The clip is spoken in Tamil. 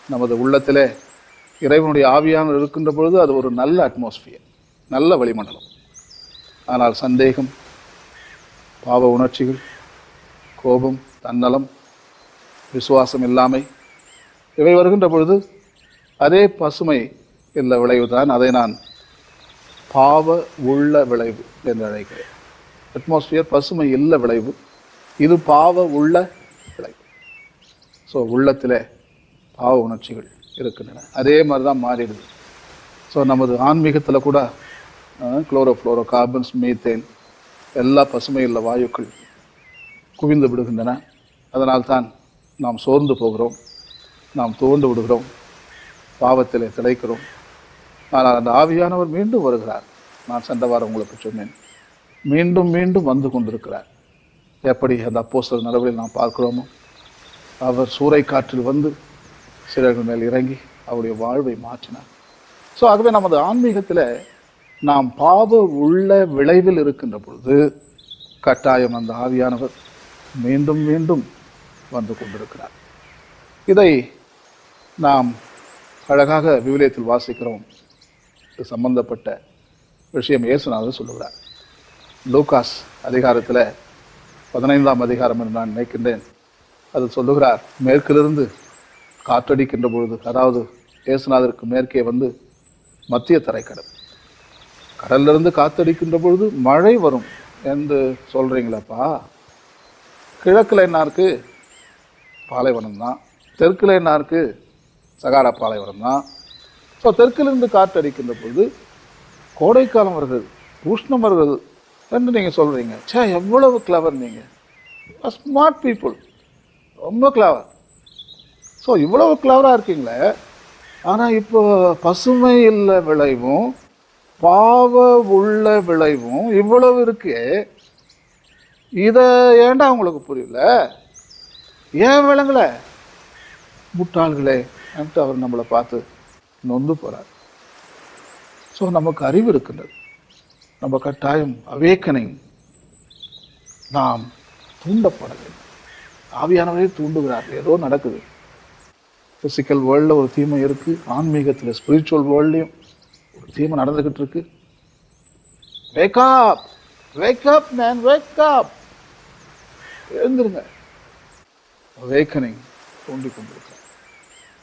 நமது உள்ளத்திலே இறைவனுடைய ஆவியானவர் இருக்கின்ற பொழுது அது ஒரு நல்ல அட்மாஸ்பியர், நல்ல வளிமண்டலம். ஆனால் சந்தேகம், பாவ உணர்ச்சிகள், கோபம், தன்னலம், விசுவாசம் இல்லாமை இவை வருகின்ற பொழுது அதே பசுமை இல்ல விளைவு தான். அதை நான் பாவ உள்ள விளைவு என்று அழைக்கிறேன். அட்மாஸ்பியர் பசுமை இல்ல விளைவு, இது பாவ உள்ள விளைவு. ஸோ உள்ளத்திலே பாவ உணர்ச்சிகள் இருக்கின்றன. அதே மாதிரி தான் மாறிடுது. ஸோ நமது ஆன்மீகத்தில் கூட குளோரோஃப்ளோரோ கார்பன்ஸ், மீத்தேன் எல்லா பசுமை இல்ல வாயுக்கள் குவிந்து விடுகின்றன. அதனால்தான் நாம் சோர்ந்து போகிறோம், நாம் துவண்டு விடுகிறோம், பாவத்திலே திளைக்கிறோம். ஆனால் அந்த ஆவியானவர் மீண்டும் வருகிறார். நான் சென்ற வாரம் உங்களுக்கு சொன்னேன், மீண்டும் மீண்டும் வந்து கொண்டிருக்கிறார். எப்படி அந்த அப்போஸ்தலர் நடவடிக்கையில் நாம் பார்க்கிறோமோ, அவர் சூறை காற்றில் வந்து சிலர்கள் மேல் இறங்கி அவருடைய வாழ்வை மாற்றினார். ஸோ ஆகவே நமது ஆன்மீகத்தில் நாம் பாவ உள்ள விளைவில் இருக்கின்ற பொழுது கட்டாயம் அந்த ஆவியானவர் மீண்டும் மீண்டும் வந்து கொண்டிருக்கிறார். இதை நாம் அழகாக விவிலியத்தில் வாசிக்கிறோம். இது சம்பந்தப்பட்ட விஷயம் இயேசுநாதர் சொல்லுகிறார். லூகாஸ் அதிகாரத்தில் 15ஆம் அதிகாரம் என்று நான் நினைக்கின்றேன். அது சொல்லுகிறார், மேற்கிலிருந்து காற்றடிக்கின்ற பொழுது, அதாவது இயேசுநாதருக்கு மேற்கே வந்து மத்திய தரைக்கடல், கடலிலிருந்து காற்றடிக்கின்ற பொழுது மழை வரும் என்று சொல்கிறீங்களப்பா. கிழக்கில் என்ன இருக்கு? பாலைவனம் தான். தெற்கில் என்ன இருக்கு? சகாரா பாலைவனம் தான். ஸோ தெற்கிலிருந்து காற்று அடிக்கின்ற பொழுது கோடைக்காலம் வருகிறது, உஷ்ணம் வருகிறது என்று நீங்கள் சொல்கிறீங்க. சே, எவ்வளவு கிளவர் நீங்கள், ஸ்மார்ட் பீப்புள், ரொம்ப கிளவர். ஸோ இவ்வளவு கிளவராக இருக்கீங்களே, ஆனால் இப்போ பசுமை இல்ல விளைவும் பாவ உள்ள விளைவும் இவ்வளவு இருக்கு, இதை ஏண்டா உங்களுக்கு புரியல, ஏன் விளங்கலை முட்டாள்களே என்று அவர் நம்மளை பார்த்து நொந்து போகிறார். ஸோ நமக்கு அறிவு இருக்கின்றது, நம்ம கட்டாயம் அவேக்கனிங், நாம் தூண்டப்பட வேண்டும். ஆவியானவரே தூண்டுகிறார். ஏதோ நடக்குது. ஃபிசிக்கல் வேர்ல்டில் ஒரு தீமை இருக்குது, ஆன்மீகத்தில் ஸ்பிரிச்சுவல் வேர்ல்ட்லையும் ஒரு தீமை நடந்துக்கிட்டு இருக்கு. Wake up, wake up man, wake up, எழுந்துருங்க. அவேக்கனிங் தூண்டி கொண்டிருக்க